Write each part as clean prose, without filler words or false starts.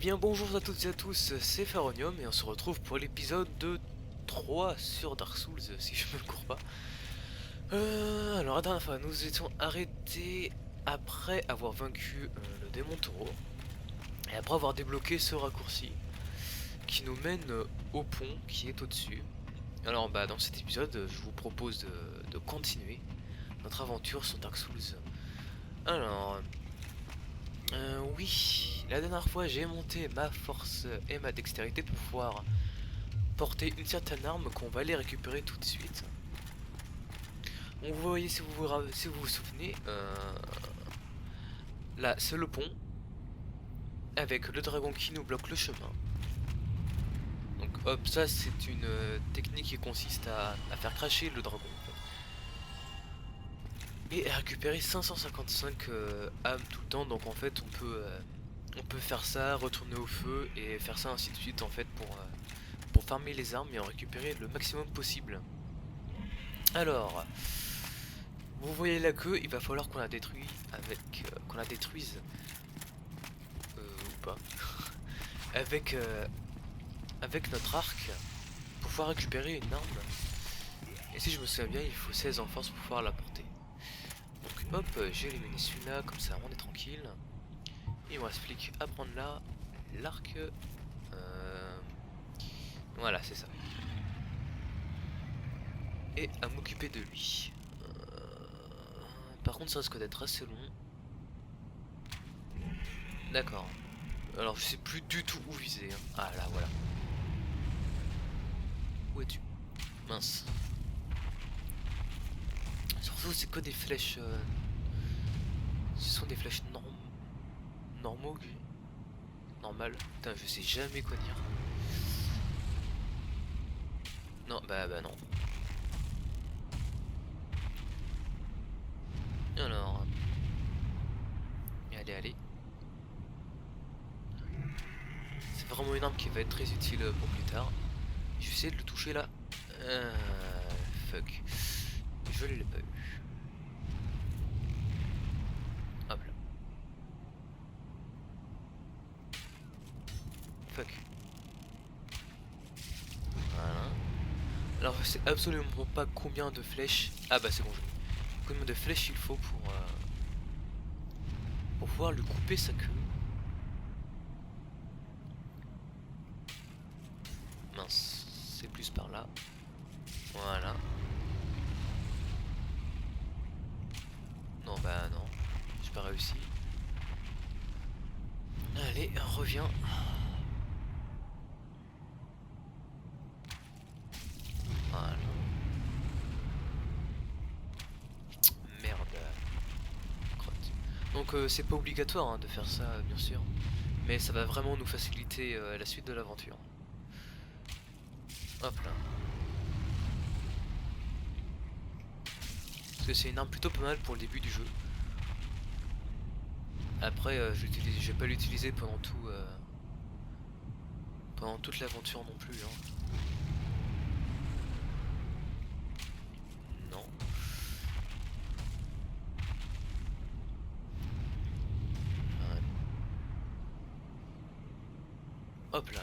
bien bonjour à toutes et à tous, c'est Pharonium et on se retrouve pour l'épisode de 3 sur Dark Souls, si je me cours pas. Alors la dernière fois nous étions arrêtés après avoir vaincu le démon taureau et après avoir débloqué ce raccourci qui nous mène au pont qui est au-dessus. Alors dans cet épisode je vous propose de continuer notre aventure sur Dark Souls. Alors oui, la dernière fois j'ai monté ma force et ma dextérité pour pouvoir porter une certaine arme qu'on va aller récupérer tout de suite. Donc vous voyez, si vous vous souvenez, là c'est le pont avec le dragon qui nous bloque le chemin. Donc hop, ça c'est une technique qui consiste à faire cracher le dragon en fait. Et à récupérer 555 âmes tout le temps. Donc en fait on peut faire ça, retourner au feu et faire ça ainsi de suite en fait pour farmer les armes et en récupérer le maximum possible. Alors, vous voyez la queue, il va falloir qu'on la détruise qu'on la détruise ou pas avec avec notre arc pour pouvoir récupérer une arme. Et si je me souviens bien, il faut 16 en force pour pouvoir la porter. Donc hop, j'ai éliminé celui-là, comme ça on est tranquille. Et on explique à prendre là l'arc. Voilà, c'est ça. Et à m'occuper de lui. Par contre, ça risque d'être assez long. D'accord. Alors, je sais plus du tout où viser. Hein. Ah là, voilà. Où es-tu? Mince. Surtout, c'est que des flèches. Ce sont des flèches normaux. Normal. Putain, je sais jamais quoi dire. Non, bah non. Alors. Allez. C'est vraiment une arme qui va être très utile pour plus tard. Je vais essayer de le toucher là. Fuck. Je l'ai pas eu. Hop là. Fuck. Voilà. Alors je sais absolument pas combien de flèches. Ah bah c'est bon, combien de flèches il faut pour pouvoir lui couper sa queue. Mince, c'est plus par là. Voilà. Non bah non, j'ai pas réussi. Allez, reviens. Voilà. Merde. Crotte. Donc c'est pas obligatoire hein, de faire ça bien sûr. Mais ça va vraiment nous faciliter la suite de l'aventure. Hop là. Parce que c'est une arme plutôt pas mal pour le début du jeu. Après je vais pas l'utiliser pendant toute l'aventure non plus hein. Non. Ouais. Hop là.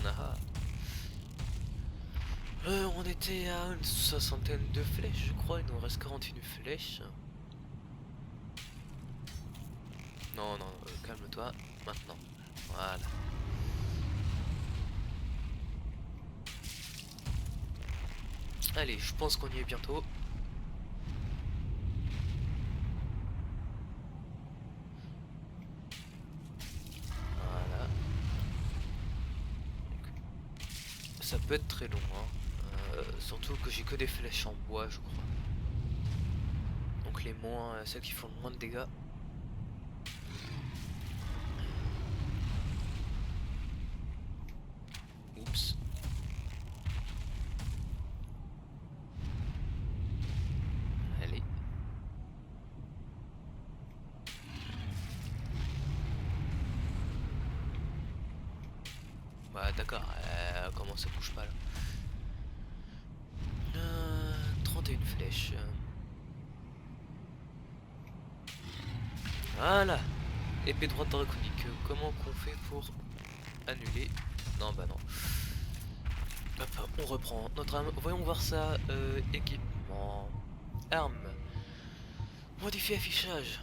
Ah. On était à une soixantaine de flèches je crois, il nous reste 41 flèches. Non, calme-toi, maintenant. Voilà. Allez, je pense qu'on y est bientôt. Voilà. Donc, ça peut être très long, hein. Surtout que j'ai que des flèches en bois, je crois. Donc celles qui font le moins de dégâts. Oups. Allez. Bah d'accord, comment ça bouge pas là. 31 flèches. Voilà. Épée droite draconique. Comment qu'on fait pour annuler? Non, bah non. Hop, on reprend notre arme. Voyons voir ça. Équipement. Arme. Modifier affichage.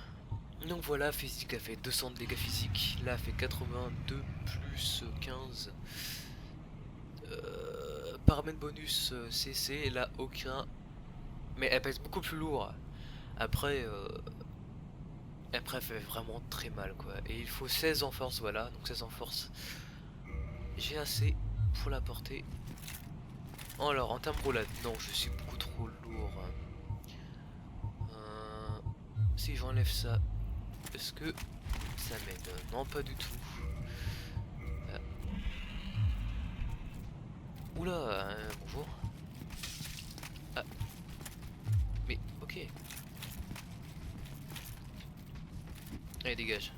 Donc voilà, physique a fait 200 de dégâts physiques. Là, a fait 82 plus 15. Paramètre bonus CC. Et là, aucun. Mais elle pèse beaucoup plus lourd. Après, elle fait vraiment très mal quoi. Et il faut 16 en force, voilà. Donc 16 en force. J'ai assez pour la porter. Alors, en termes roulade, non, je suis beaucoup trop lourd. Si j'enlève ça, est-ce que ça m'aide? Non, pas du tout. Oula, bonjour. Ah, mais ok. Allez, dégage.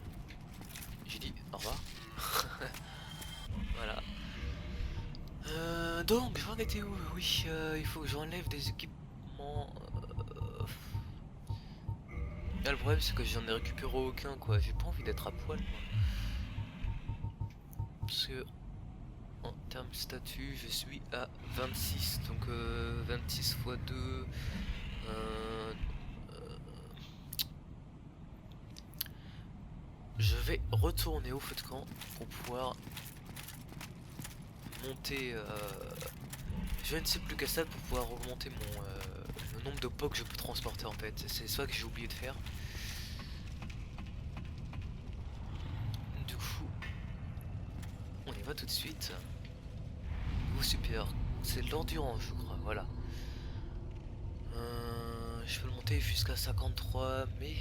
J'ai dit au revoir. Voilà. Donc, j'en étais où? Oui, il faut que j'enlève des équipements. Ah, le problème, c'est que j'en ai récupéré aucun, quoi. J'ai pas envie d'être à poil, moi. Parce que, en termes statut, je suis à 26. Donc, 26 x 2. Je vais retourner au feu de camp pour pouvoir monter. Je ne sais plus qu'à ça pour pouvoir augmenter le nombre de pots que je peux transporter en fait. C'est ça que j'ai oublié de faire. Du coup, on y va tout de suite. Niveau super, c'est de l'endurance je crois, voilà. Je peux le monter jusqu'à 53, mais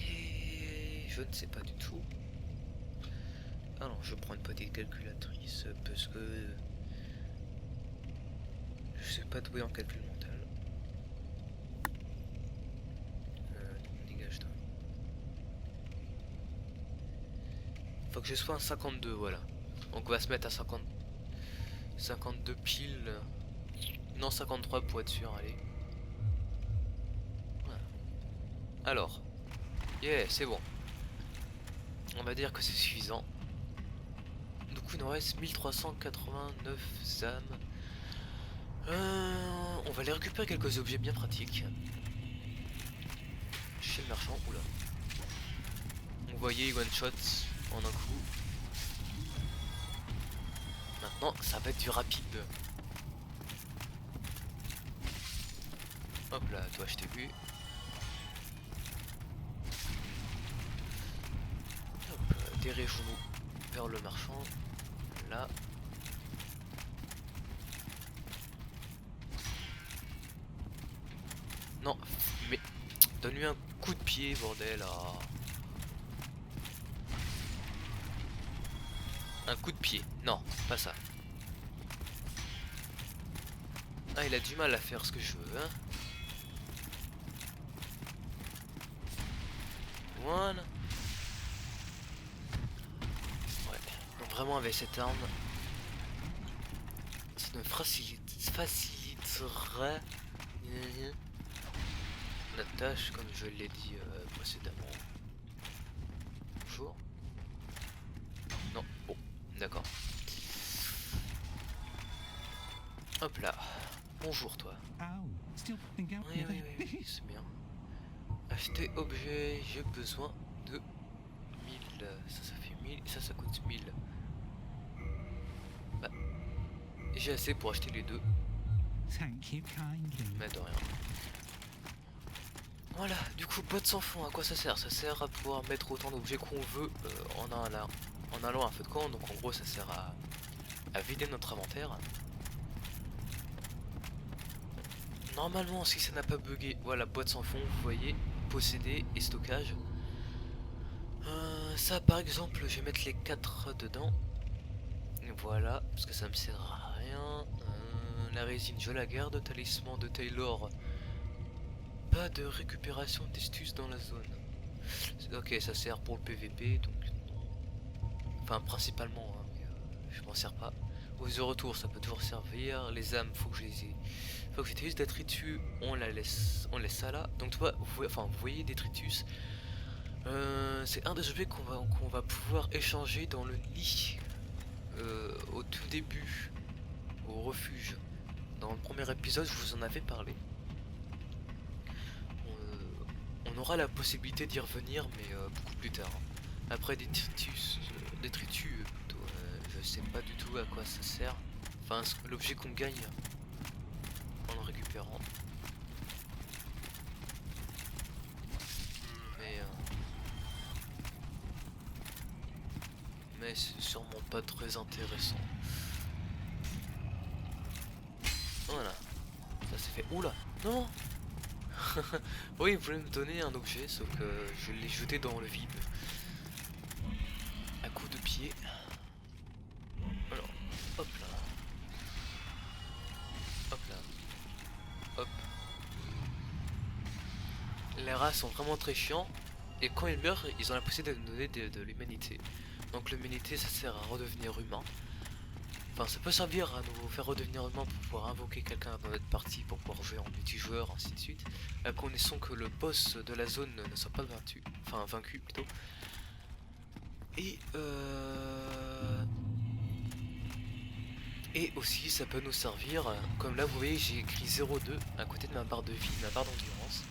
je ne sais pas du tout. Alors je prends une petite calculatrice parce que je sais pas doué en calcul mental. Dégage toi. Faut que je sois à 52, voilà. Donc on va se mettre à 52 piles. Non, 53 pour être sûr, allez. Voilà. Alors. Yeah, c'est bon. On va dire que c'est suffisant. Du coup, il nous reste 1389 âmes. On va aller récupérer quelques objets bien pratiques. Chez le marchand, oula. Vous voyez, one shot en un coup. Maintenant, ça va être du rapide. Hop là, toi je t'ai vu. Hop, dirigeons-nous vers le marchand. Là. Non, mais donne-lui un coup de pied, bordel. Ah. Un coup de pied. Non, pas ça. Ah, il a du mal à faire ce que je veux, hein. Voilà. Ouais. Donc vraiment avec cette arme, ça nous faciliterait notre tâche, comme je l'ai dit précédemment. Bonjour. Non, bon, d'accord. Hop là. Bonjour toi. Oui, c'est bien. Acheter objet, j'ai besoin de 1000. Ça fait 1000, et ça coûte 1000. Bah, j'ai assez pour acheter les deux. Mais de rien. Voilà, du coup, boîte sans fond, à quoi ça sert? Ça sert à pouvoir mettre autant d'objets qu'on veut en allant à un feu de camp. Donc en gros, ça sert à vider notre inventaire. Normalement, si ça n'a pas bugué, voilà, boîte sans fond, vous voyez, posséder et stockage. Ça, par exemple, je vais mettre les 4 dedans. Voilà, parce que ça me sert à rien. La résine, je la garde. Talisman de Taylor. Pas de récupération d'estus dans la zone. Ok, ça sert pour le PVP, donc... Enfin, principalement, hein, mais je m'en sers pas. Aux de retour, ça peut toujours servir. Les âmes, faut que je les ai... Faut que j'utilise détritus, on laisse ça là. Donc toi, vous voyez détritus. C'est un des objets qu'on va pouvoir échanger dans le nid au tout début, au refuge. Dans le premier épisode, je vous en avais parlé. On aura la possibilité d'y revenir, mais beaucoup plus tard. Après détritus plutôt, je sais pas du tout à quoi ça sert. Enfin, l'objet qu'on gagne en le récupérant. Mais c'est sûrement pas très intéressant. Voilà, ça s'est fait. Oula, non. Oui, vous voulez me donner un objet, sauf que je l'ai jeté dans le vide. À coup de pied. Alors, hop là. Hop là. Hop. Les rats sont vraiment très chiants. Et quand ils meurent, ils ont la possibilité de nous donner de l'humanité. Donc l'humanité, ça sert à redevenir humain. Enfin, ça peut servir à nous faire redevenir humain pour pouvoir invoquer quelqu'un dans notre partie, pour pouvoir jouer en multijoueur, ainsi de suite. À condition que le boss de la zone ne soit pas vaincu. Enfin, vaincu plutôt. Et aussi, ça peut nous servir, comme là, vous voyez, j'ai écrit 0,2 à côté de ma barre de vie, ma barre d'endurance.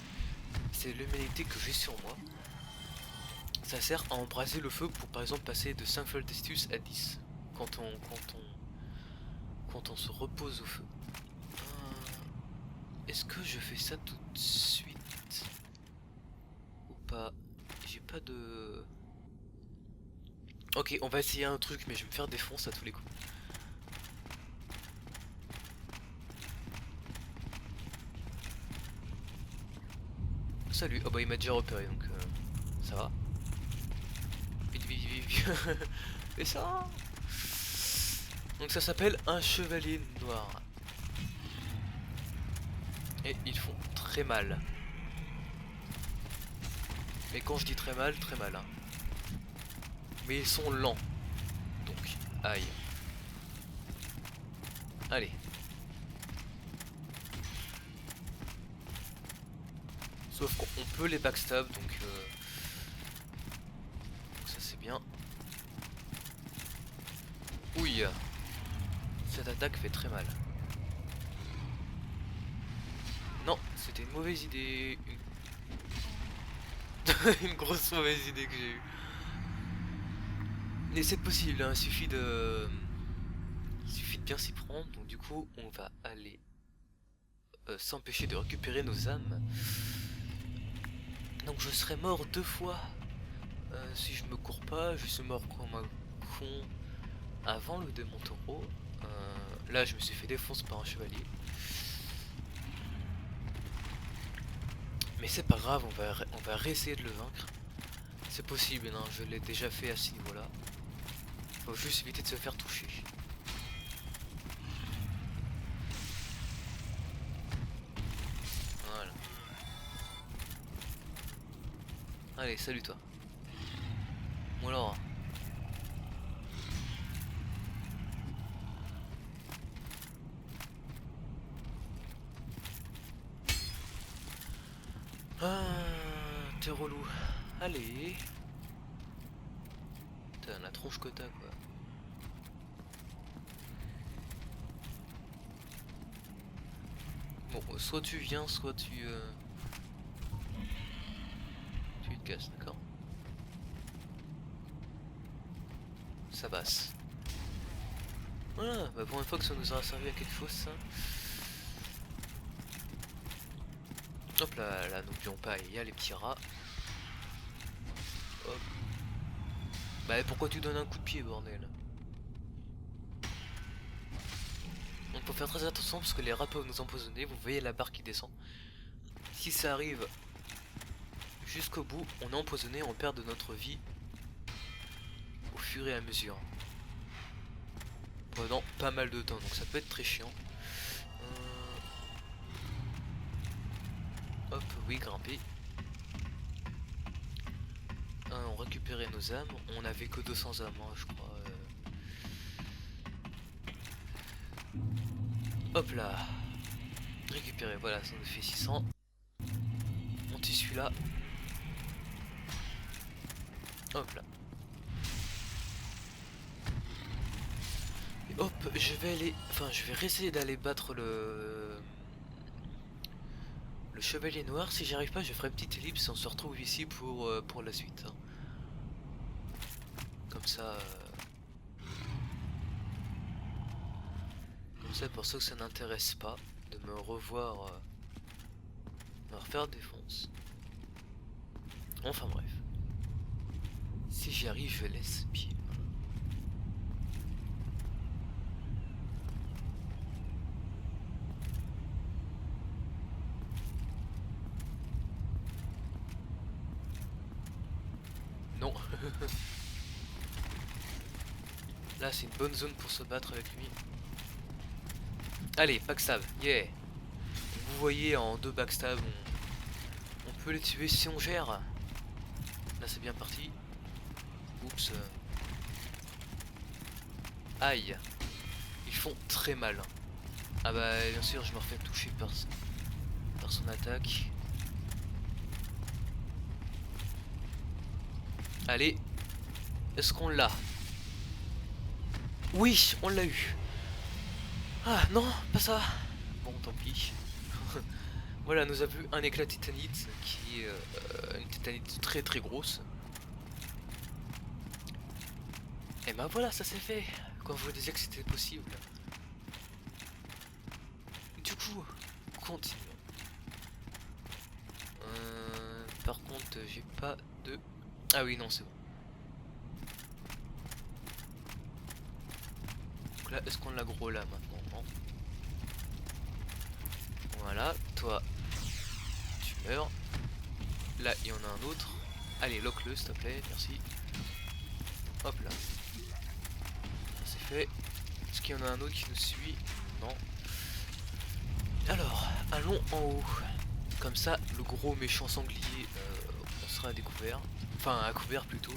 C'est l'humanité que j'ai sur moi. Ça sert à embraser le feu pour, par exemple, passer de 5 Foltestus à 10. Quand on se repose au feu. Est-ce que je fais ça tout de suite ou pas? J'ai pas de... Ok, on va essayer un truc, mais je vais me faire défoncer à tous les coups. Salut, oh bah il m'a déjà repéré, donc ça va. Vite, vite, vite, vite. Et ça. Donc ça s'appelle un chevalier noir. Et ils font très mal. Mais quand je dis très mal hein. Mais ils sont lents. Donc, aïe. Allez. Sauf qu'on peut les backstab, donc ça c'est bien. Ouille. Cette attaque fait très mal. Non, c'était une mauvaise idée. Une grosse mauvaise idée que j'ai eue. Mais c'est possible, hein, il suffit de bien s'y prendre. Donc du coup, on va aller s'empêcher de récupérer nos âmes. Donc je serai mort 2 fois si je me cours pas. Je suis mort comme un con avant le démon taureau. Là, je me suis fait défoncer par un chevalier. Mais c'est pas grave, on va réessayer de le vaincre. C'est possible, hein, je l'ai déjà fait à ce niveau-là. Faut juste éviter de se faire toucher. Voilà. Allez, salut toi. Bon alors. Ah, t'es relou. Allez. T'as la tronche que t'as quoi. Bon, soit tu viens, soit tu te casses, d'accord. Ça passe. Voilà, bah pour une fois que ça nous aura servi à quelque chose ça. Hop là, n'oublions pas, il y a les petits rats. Hop. Bah pourquoi tu donnes un coup de pied bordel? Donc faut faire très attention parce que les rats peuvent nous empoisonner, vous voyez la barre qui descend. Si ça arrive jusqu'au bout, on est empoisonné, on perd de notre vie au fur et à mesure. Pendant pas mal de temps, donc ça peut être très chiant. Hop, oui, grimper. On récupérait nos âmes, on avait que 200 âmes, hein, je crois. Hop là. Récupérer, voilà, ça nous fait 600. On tue celui-là. Hop là. Et hop, je vais aller... Enfin, je vais réessayer d'aller battre le chevalier noir. Si j'y arrive pas, je ferai une petite ellipse et on se retrouve ici pour la suite. Hein. Comme ça... Comme ça, pour ceux que ça n'intéresse pas, de me revoir... me refaire défonce. Enfin bref. Si j'y arrive, je laisse pied. Non. Là, c'est une bonne zone pour se battre avec lui. Allez, backstab, yeah. Vous voyez, en 2 backstab, on peut les tuer si on gère. Là, c'est bien parti. Oups. Aïe. Ils font très mal. Ah bah, bien sûr, je me refais toucher par son attaque. Allez. Est-ce qu'on l'a? Oui, on l'a eu. Ah non, pas ça. Bon, tant pis. Voilà, nous avons vu un éclat de titanite qui est une titanite très très grosse. Et ben voilà, ça s'est fait. Quand je vous disais que c'était possible. Du coup, continuons. Par contre, j'ai pas de... Ah oui, non, c'est bon. Donc là, est-ce qu'on l'a gros là maintenant? Non. Voilà, toi, tu meurs. Là, il y en a un autre. Allez, lock-le, s'il te plaît, merci. Hop là. C'est fait. Est-ce qu'il y en a un autre qui nous suit? Non. Alors, allons en haut. Comme ça, le gros méchant sanglier, on sera à découvert. Enfin, à couvert plutôt.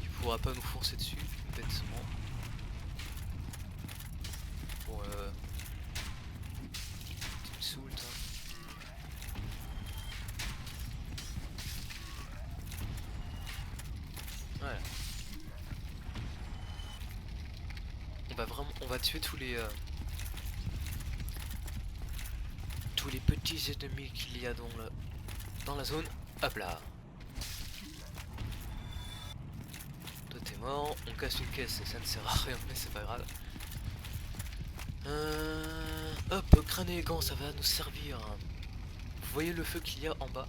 Il pourra pas nous foncer dessus, bêtement. Bon, tu me saoules, toi. Voilà. On va tuer tous les petits ennemis qu'il y a dans la zone. Hop là. Toi t'es mort. On casse une caisse et ça ne sert à rien, mais c'est pas grave. Hop, crâne élégant, ça va nous servir. Vous voyez le feu qu'il y a en bas?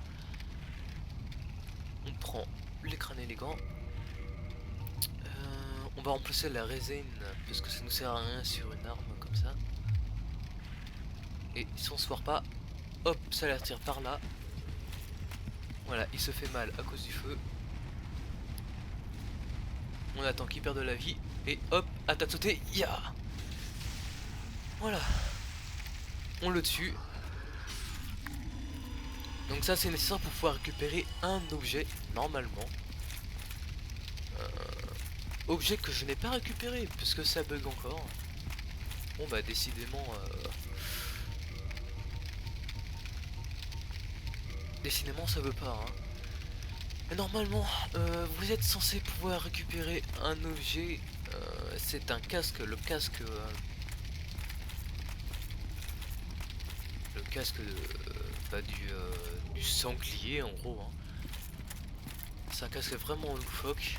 On prend les crânes élégants. On va remplacer la résine parce que ça nous sert à rien sur une arme comme ça. Et si on se foire pas, hop, ça l'attire par là. Voilà, il se fait mal à cause du feu. On attend qu'il perde de la vie. Et hop, attaque sautée, ya. Voilà. On le tue. Donc ça c'est nécessaire pour pouvoir récupérer un objet normalement. Objet que je n'ai pas récupéré parce que ça bug encore. Bon bah décidément décidément ça veut pas hein. Et normalement vous êtes censé pouvoir récupérer un objet. C'est un casque, le casque du sanglier en gros hein. C'est un casque vraiment loufoque.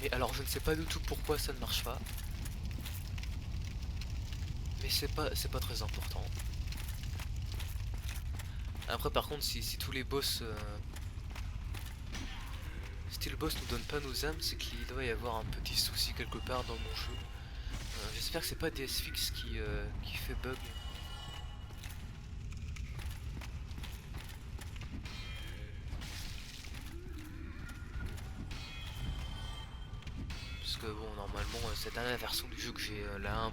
Et alors je ne sais pas du tout pourquoi ça ne marche pas. Mais c'est pas très important. Après par contre si tous les boss si le boss nous donne pas nos âmes, c'est qu'il doit y avoir un petit souci quelque part dans mon jeu. J'espère que c'est pas DSFix qui fait bug. Parce que bon normalement cette dernière version du jeu que j'ai la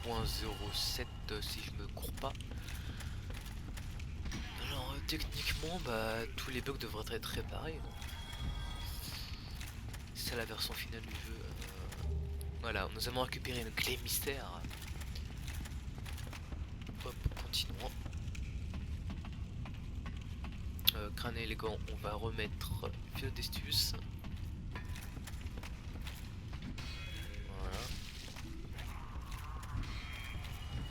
1.07 si je me cours pas. Alors techniquement bah tous les bugs devraient être réparés. C'est la version finale du jeu. Voilà, nous avons récupéré une clé mystère. Hop, continuons. crâne élégant, on va remettre Fiodestus. Voilà.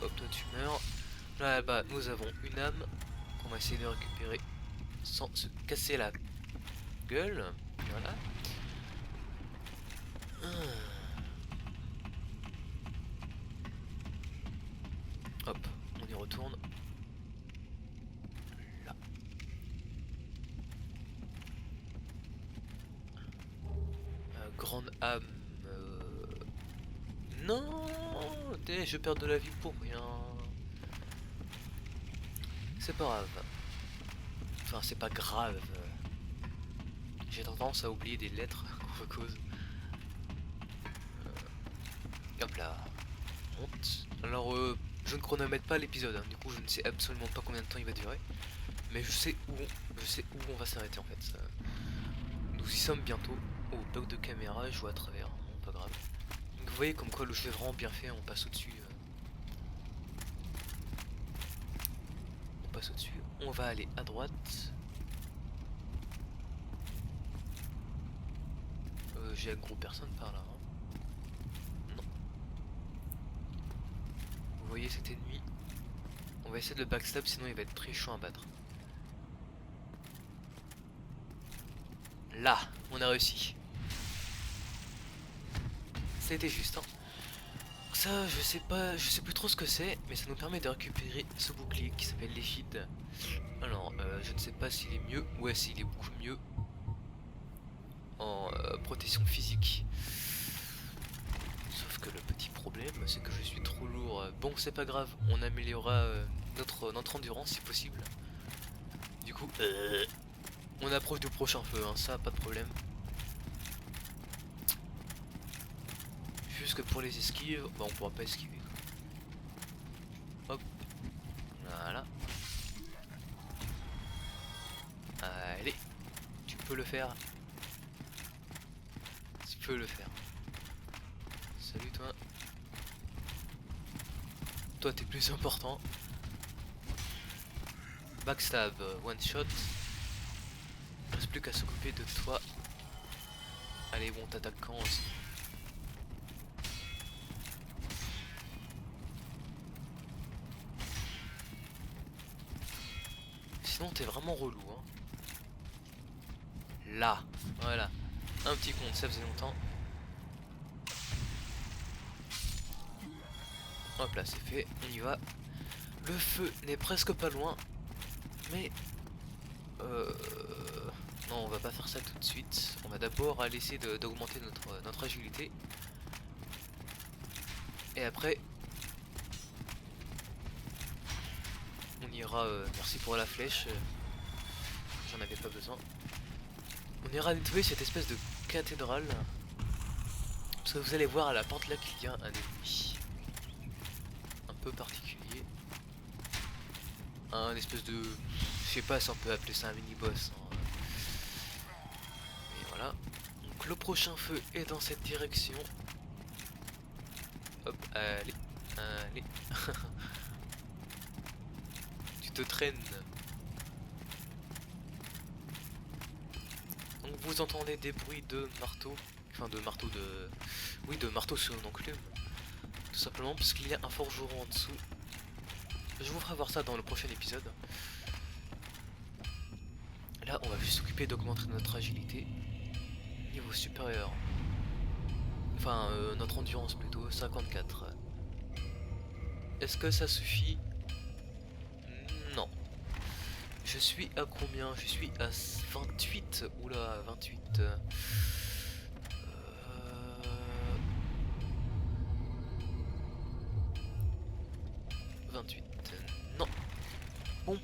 Hop, toi tu meurs. Là-bas, nous avons une âme qu'on va essayer de récupérer sans se casser la gueule. Voilà. Hop, on y retourne. Là. Grande âme. Non, je perds de la vie pour rien. C'est pas grave. Enfin, c'est pas grave. J'ai tendance à oublier des lettres qu'on cause. Hop là. Monte. Alors, je ne chronomètre pas l'épisode. Hein. Du coup, je ne sais absolument pas combien de temps il va durer. Mais je sais où on va s'arrêter en fait. Nous y sommes bientôt. Oh, bug de caméra, je vois à travers. Bon, pas grave. Donc, vous voyez comme quoi le jeu est vraiment bien fait. On passe au-dessus. On passe au-dessus. On va aller à droite. J'ai un gros personne par là. Hein. Non. Vous voyez cet ennemi. On va essayer de le backstab, sinon il va être très chaud à battre. Là, on a réussi. Ça a été juste. Hein. Ça, je sais plus trop ce que c'est, mais ça nous permet de récupérer ce bouclier qui s'appelle l'égide. Alors, je ne sais pas s'il est mieux. Ouais, s'il est beaucoup mieux en protection physique. Sauf que le petit problème, c'est que je suis trop lourd. Bon, c'est pas grave, on améliorera notre endurance si possible. Du coup, on approche du prochain feu, hein, ça, pas de problème. Juste que pour les esquives, bah, on pourra pas esquiver. Hop, voilà. Allez, tu peux le faire. Tu peux le faire. Salut toi. Toi t'es plus important. Backstab, one shot. Il reste plus qu'à s'occuper de toi. Allez bon, t'attaques quand aussi. Sinon t'es vraiment relou hein. Là, voilà. Un petit compte, ça faisait longtemps. Hop là, c'est fait, on y va. Le feu n'est presque pas loin. Mais... non, on va pas faire ça tout de suite. On va d'abord aller essayer d'augmenter notre agilité. Et après... on ira... merci pour la flèche. J'en avais pas besoin. On ira nettoyer cette espèce de cathédrale. Parce que vous allez voir à la porte là qu'il y a un ennemi. Un peu particulier. Un espèce de... je sais pas si on peut appeler ça un mini-boss. Hein. Et voilà. Donc le prochain feu est dans cette direction. Hop, allez. Allez. Tu te traînes. Donc vous entendez des bruits de marteau. Enfin de marteau de... oui, de marteau sur une enclume. Tout simplement parce qu'il y a un forgeron en dessous. Je vous ferai voir ça dans le prochain épisode. Là, on va juste s'occuper d'augmenter notre agilité. Niveau supérieur. Enfin, notre endurance plutôt, 54. Est-ce que ça suffit? Non. Je suis à combien? Je suis à 28. Oula, 28. 28. Non. Bon.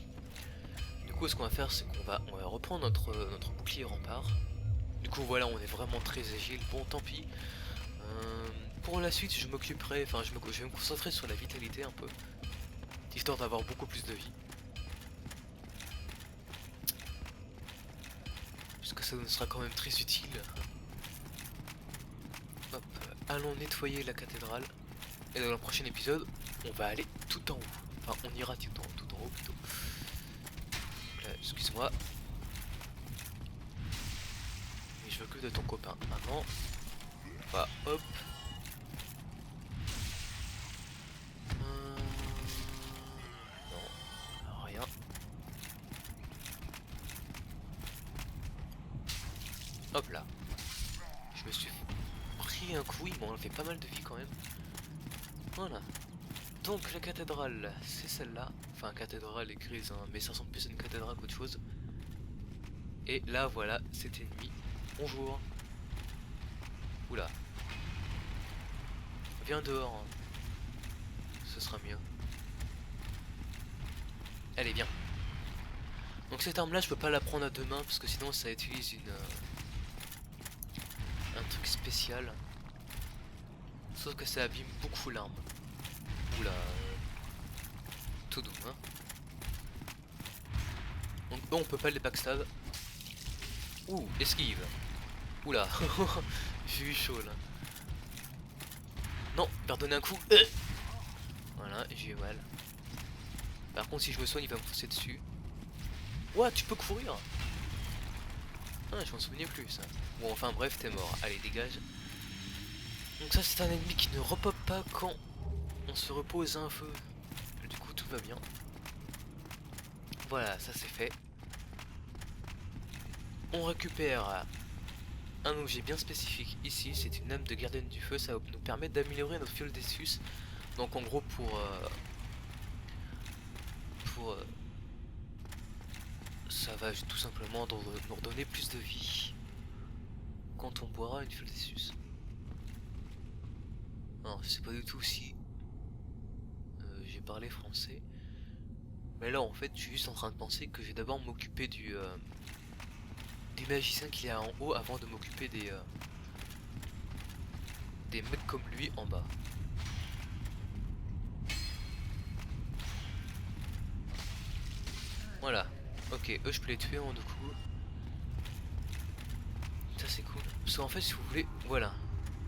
Du coup, ce qu'on va faire, c'est qu'on va reprendre notre bouclier rempart. Du coup, voilà, on est vraiment très agile. Bon, tant pis. Pour la suite, je m'occuperai, enfin, je vais me concentrer sur la vitalité un peu, histoire d'avoir beaucoup plus de vie. Parce que ça nous sera quand même très utile. Hop, allons nettoyer la cathédrale. Et dans le prochain épisode, on va aller tout en haut. Enfin, on ira tout en haut plutôt. Excuse-moi. tu veux que de ton copain. Avant. Bah hop. Non, rien. Hop là. Je me suis pris un coup, il m'a enlevé pas mal de vie quand même. Voilà. Donc la cathédrale, c'est celle-là. Enfin, cathédrale est grise, hein, mais ça ressemble plus à une cathédrale qu'autre chose. Et là, voilà, c'était nuit. Bonjour. Oula. Viens dehors. Hein. Ce sera mieux. Allez, viens. Donc cette arme-là, je peux pas la prendre à deux mains parce que sinon ça utilise un truc spécial. Sauf que ça abîme beaucoup l'arme. Oula. Tout doux, hein. Donc bon, on peut pas les backstab. Ouh, esquive. Oula. J'ai eu chaud là. Non, pardonnez un coup. Voilà, j'ai eu mal. Par contre, si je me soigne, il va me pousser dessus. Ouah, tu peux courir. Ah, je m'en souvenais plus ça. Bon, enfin bref, t'es mort. Allez, dégage. Donc ça, c'est un ennemi qui ne repop pas quand on se repose à un feu. Du coup, tout va bien. Voilà, ça c'est fait. On récupère un objet bien spécifique ici. C'est une âme de gardienne du feu. Ça va nous permettre d'améliorer notre fiole d'Essus. Donc en gros, ça va tout simplement nous redonner plus de vie quand on boira une fiole d'Essus. Alors, je sais pas du tout si j'ai parlé français. Mais là, en fait, je suis juste en train de penser que je vais d'abord m'occuper des magiciens qu'il y a en haut avant de m'occuper des mecs comme lui en bas. Voilà. Ok, eux, je peux les tuer en deux coups. Ça, c'est cool. Parce qu'en fait, si vous voulez... Voilà.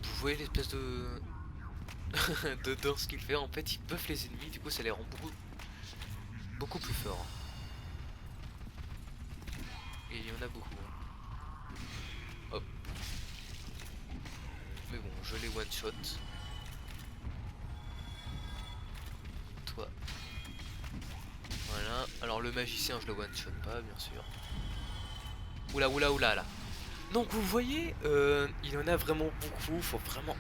Vous voyez l'espèce de... de danse qu'il fait. En fait, il buff les ennemis. Du coup, ça les rend beaucoup plus forts. Et il y en a beaucoup. Hein. Hop. Mais bon, je les one-shot. Toi. Voilà. Alors, le magicien, je le one-shot pas, bien sûr. Oula, oula, oula, là. Donc, vous voyez, il y en a vraiment beaucoup. Faut vraiment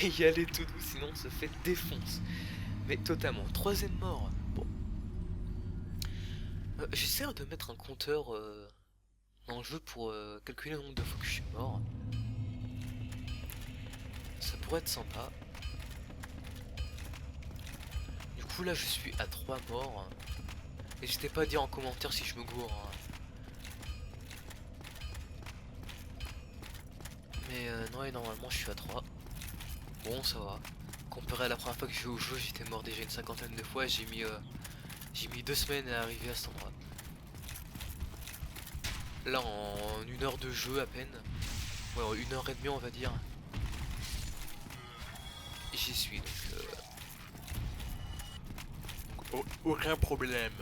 y aller tout doux, sinon on se fait défonce. Mais totalement. Troisième mort. Bon. J'essaie de mettre un compteur dans le jeu pour calculer le nombre de fois que je suis mort. Ça pourrait être sympa. Du coup là je suis à 3 morts. N'hésitez pas à dire en commentaire si je me gourre. Hein. Mais non, et normalement je suis à 3. Bon, ça va. Comparé à la première fois que je jouais au jeu, j'étais mort déjà une cinquantaine de fois. J'ai mis 2 semaines à arriver à cet endroit. Là en 1 heure de jeu à peine. Ouais, en 1 heure et demie on va dire. J'y suis donc aucun problème.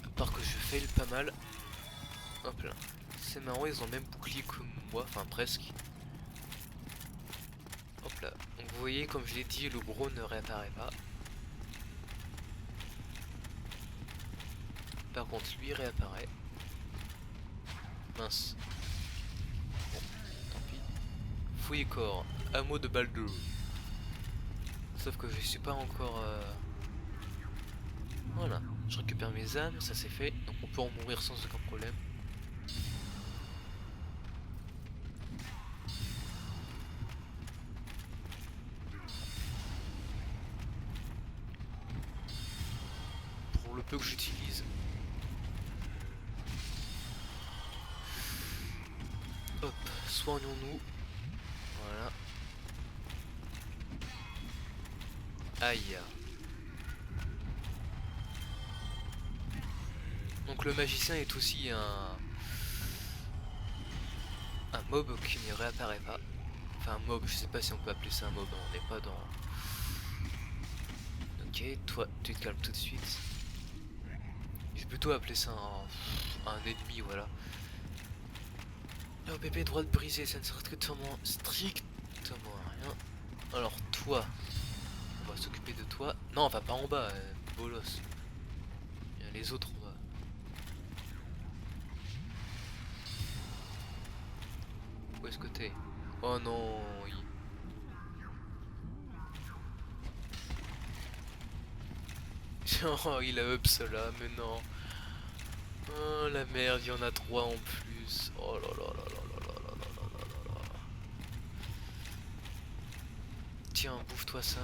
À part que je fail pas mal. Hop là. C'est marrant, ils ont le même bouclier que moi, enfin presque. Hop là. Donc vous voyez, comme je l'ai dit, le gros ne réapparaît pas. Par contre, lui réapparaît. Mince. Bon, tant pis. Fouille corps, hameau de Baldur. Sauf que je suis pas encore... Voilà, je récupère mes âmes, ça c'est fait. Donc on peut en mourir sans aucun problème. Pour le peu que j'utilise. Hop, soignons-nous. Voilà. Aïe. Donc le magicien est aussi un mob qui ne réapparaît pas. Enfin un mob, je sais pas si on peut appeler ça un mob, on n'est pas dans... Ok, toi tu te calmes tout de suite. Je vais plutôt appeler ça un ennemi, voilà. Oh bébé, droite brisée, ça ne sert strictement à rien. Alors toi, on va s'occuper de toi. Non, on va pas en bas, bolos. Il y a les autres en bas. Où est-ce que t'es? Oh non, oh, il a up cela, mais non. Oh la merde, il y en a 3 en plus. Oh là là là là là là là là là là là. Tiens, bouffe-toi ça.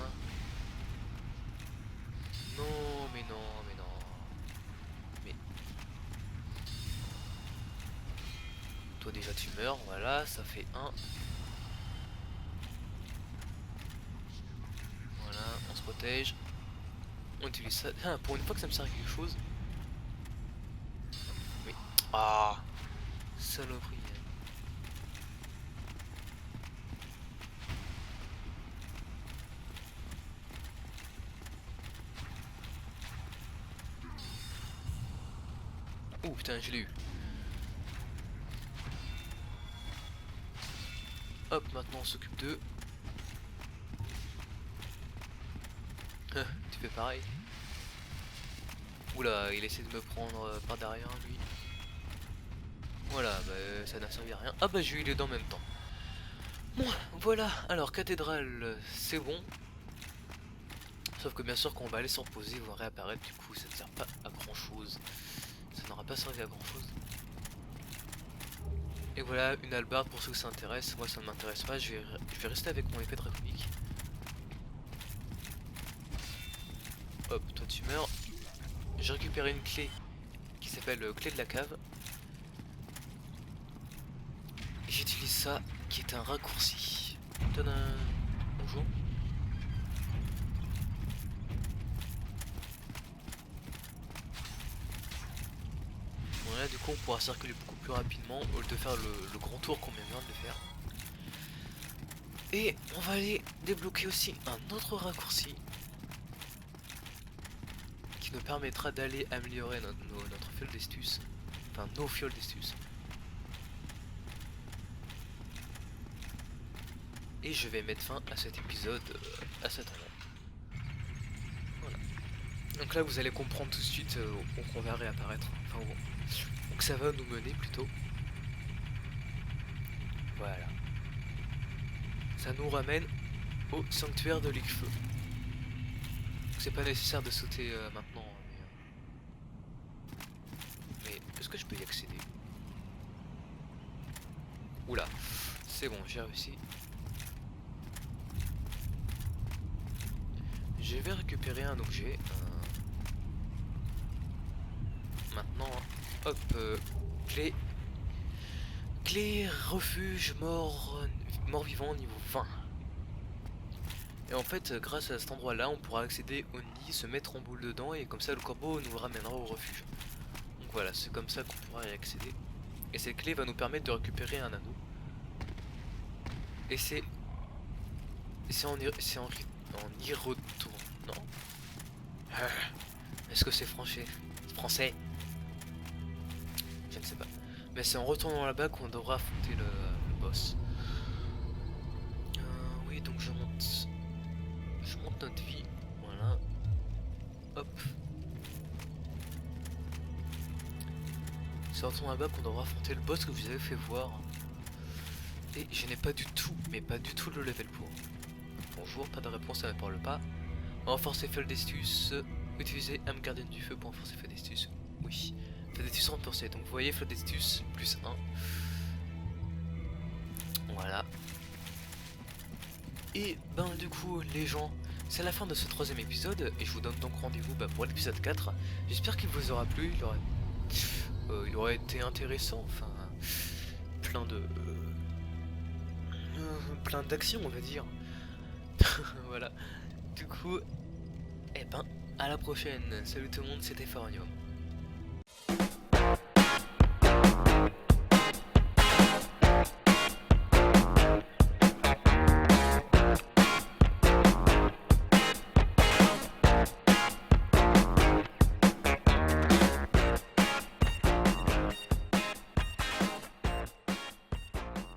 Non, mais non, mais non. Mais toi déjà tu meurs, voilà, ça fait un. Voilà, on se protège. On utilise ça. Ah, pour une fois que ça me sert à quelque chose. Mais. Ah, saloperie. Oh putain, je l'ai eu. Hop, maintenant on s'occupe d'eux. Tu fais pareil. Oula, il essaie de me prendre par derrière lui. Voilà, bah, ça n'a servi à rien. Ah bah j'ai eu les dents en même temps. Bon, voilà. Alors, cathédrale, c'est bon. Sauf que bien sûr, quand on va aller se reposer, ils vont réapparaître. Du coup, ça ne sert pas à grand chose. Ça n'aura pas servi à grand chose. Et voilà, une hallebarde pour ceux que ça intéresse. Moi, ça ne m'intéresse pas. Je vais rester avec mon épée draconique. Hop, toi tu meurs. J'ai récupéré une clé qui s'appelle clé de la cave. Et j'utilise ça qui est un raccourci. Tadam. Bonjour. Voilà, du coup on pourra circuler beaucoup plus rapidement au lieu de faire le grand tour qu'on vient de faire. Et on va aller débloquer aussi un autre raccourci qui nous permettra d'aller améliorer notre fiole d'estus. Enfin, nos fioles d'estus. Et je vais mettre fin à cet épisode à cet endroit. Voilà. Donc là vous allez comprendre tout de suite qu'on va réapparaître. Enfin bon. Donc ça va nous mener plutôt. Voilà. Ça nous ramène au sanctuaire de l'Ic-Feu. C'est pas nécessaire de sauter maintenant. Mais est-ce que je peux y accéder? Oula, c'est bon, j'ai réussi. Je vais récupérer un objet. Maintenant, hop, clé. Clé, refuge, mort-vivant niveau 20. Et en fait, grâce à cet endroit-là, on pourra accéder au nid, se mettre en boule dedans, et comme ça le corbeau nous ramènera au refuge. Donc voilà, c'est comme ça qu'on pourra y accéder. Et cette clé va nous permettre de récupérer un anneau. Et c'est en y retournant. Est-ce que c'est français? Je ne sais pas. Mais c'est en retournant là-bas qu'on devra affronter le boss. Oui, donc je monte notre vie. Voilà. Hop. C'est en retournant là-bas qu'on devra affronter le boss que vous avez fait voir. Et je n'ai pas du tout, mais pas du tout le level pour. Bonjour, pas de réponse, ça ne parle pas. Renforcer feu d'estus. Utiliser âme gardienne du feu pour renforcer feu d'estus. Oui. Feu d'estus renforcé. Donc vous voyez, feu d'estus plus 1. Voilà. Et ben du coup les gens, c'est la fin de ce 3ème épisode. Et je vous donne donc rendez-vous pour l'épisode 4. J'espère qu'il vous aura plu. Il aurait été intéressant. Enfin, plein de... plein d'actions on va dire. Voilà. Du coup, eh ben, à la prochaine. Salut tout le monde, c'était Faronium.